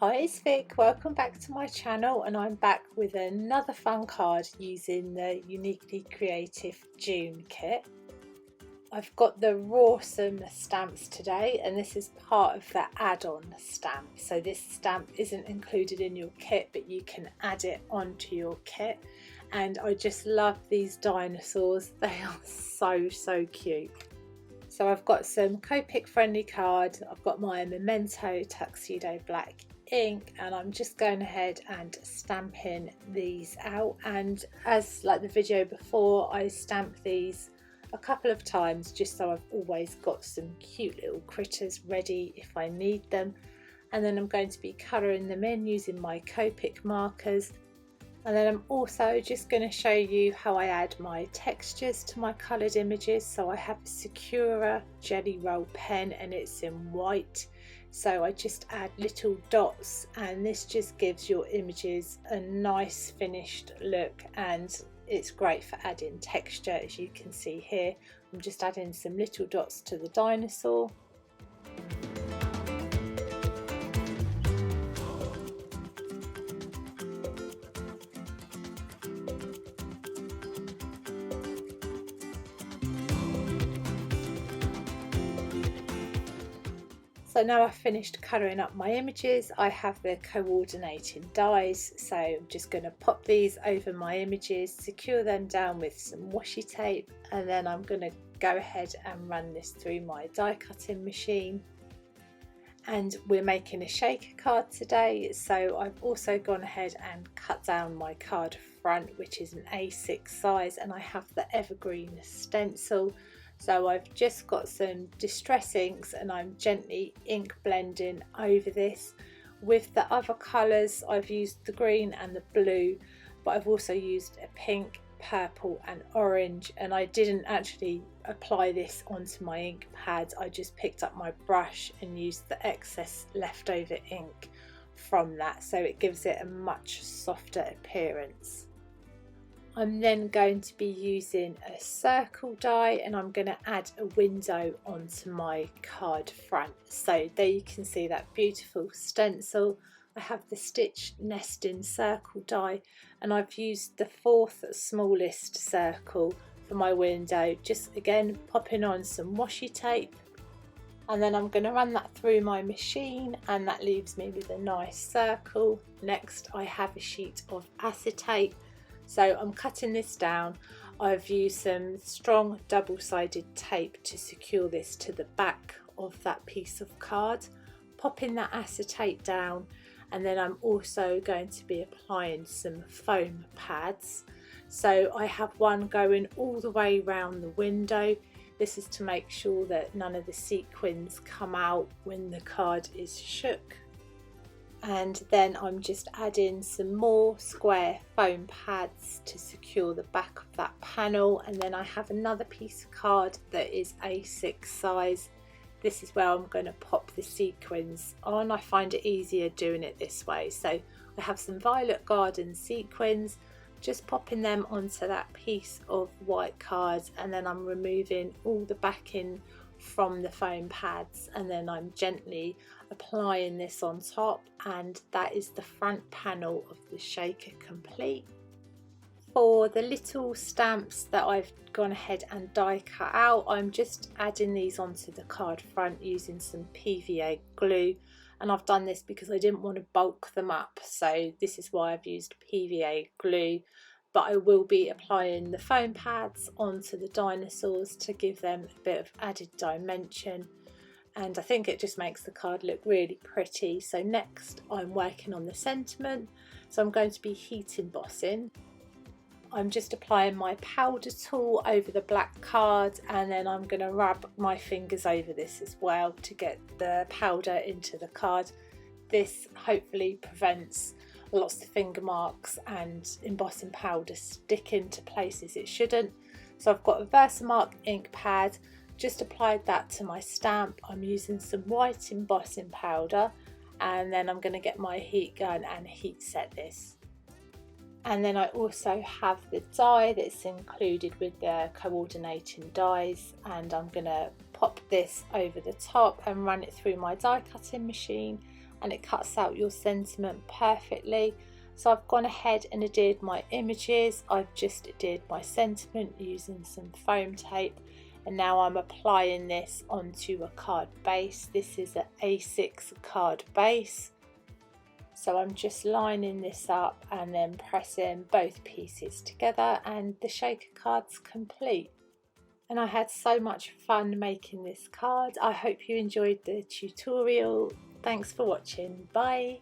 Hi, it's Vic. Welcome back to my channel, and I'm back with another fun card using the Uniquely Creative June kit. I've got the Roarsome stamps today, and this is part of the add-on stamp. So this stamp isn't included in your kit, but you can add it onto your kit. And I just love these dinosaurs. They are so cute. So I've got some Copic friendly card. I've got my Memento Tuxedo Black ink, and I'm just going ahead and stamping these out. And as like the video before, I stamp these a couple of times just so I've always got some cute little critters ready if I need them. And then I'm going to be colouring them in using my Copic markers. And then I'm also just going to show you how I add my textures to my coloured images. So I have a Sakura Jelly Roll pen, and it's in white. So I just add little dots, and this just gives your images a nice finished look, and it's great for adding texture. As you can see here, I'm just adding some little dots to the dinosaur. So now I've finished colouring up my images, I have the coordinating dies, so I'm just going to pop these over my images, secure them down with some washi tape, and then I'm going to go ahead and run this through my die cutting machine. And we're making a shaker card today, so I've also gone ahead and cut down my card front, which is an A6 size, and I have the evergreen stencil. So I've just got some distress inks, and I'm gently ink blending over this. With the other colours, I've used the green and the blue, but I've also used a pink, purple and orange, and I didn't actually apply this onto my ink pads. I just picked up my brush and used the excess leftover ink from that, so it gives it a much softer appearance. I'm then going to be using a circle die, and I'm going to add a window onto my card front. So there you can see that beautiful stencil. I have the stitch nesting circle die, and I've used the fourth smallest circle for my window, just again popping on some washi tape, and then I'm going to run that through my machine, and that leaves me with a nice circle. Next I have a sheet of acetate. So I'm cutting this down. I've used some strong double-sided tape to secure this to the back of that piece of card, popping that acetate down, and then I'm also going to be applying some foam pads. So I have one going all the way around the window. This is to make sure that none of the sequins come out when the card is shook. And then I'm just adding some more square foam pads to secure the back of that panel. And then I have another piece of card that is A6 size. This is where I'm going to pop the sequins on. I find it easier doing it this way. So I have some Violet Garden sequins, just popping them onto that piece of white card, and then I'm removing all the backing from the foam pads, and then I'm gently applying this on top, and that is the front panel of the shaker complete. For the little stamps that I've gone ahead and die cut out, I'm just adding these onto the card front using some PVA glue, and I've done this because I didn't want to bulk them up, so this is why I've used PVA glue. But I will be applying the foam pads onto the dinosaurs to give them a bit of added dimension, and I think it just makes the card look really pretty. So next I'm working on the sentiment, so I'm going to be heat embossing. I'm just applying my powder tool over the black card, and then I'm going to rub my fingers over this as well to get the powder into the card. This hopefully prevents lots of finger marks and embossing powder sticking to places it shouldn't. So I've got a Versamark ink pad, just applied that to my stamp. I'm using some white embossing powder, and then I'm going to get my heat gun and heat set this. And then I also have the die that's included with the coordinating dies, and I'm going to pop this over the top and run it through my die cutting machine. and it cuts out your sentiment perfectly. So I've gone ahead and adhered my images. I've just adhered my sentiment using some foam tape, and now I'm applying this onto a card base. This is an A6 card base. So I'm just lining this up and then pressing both pieces together, and the shaker card's complete. And I had so much fun making this card. I hope you enjoyed the tutorial. Thanks for watching. Bye.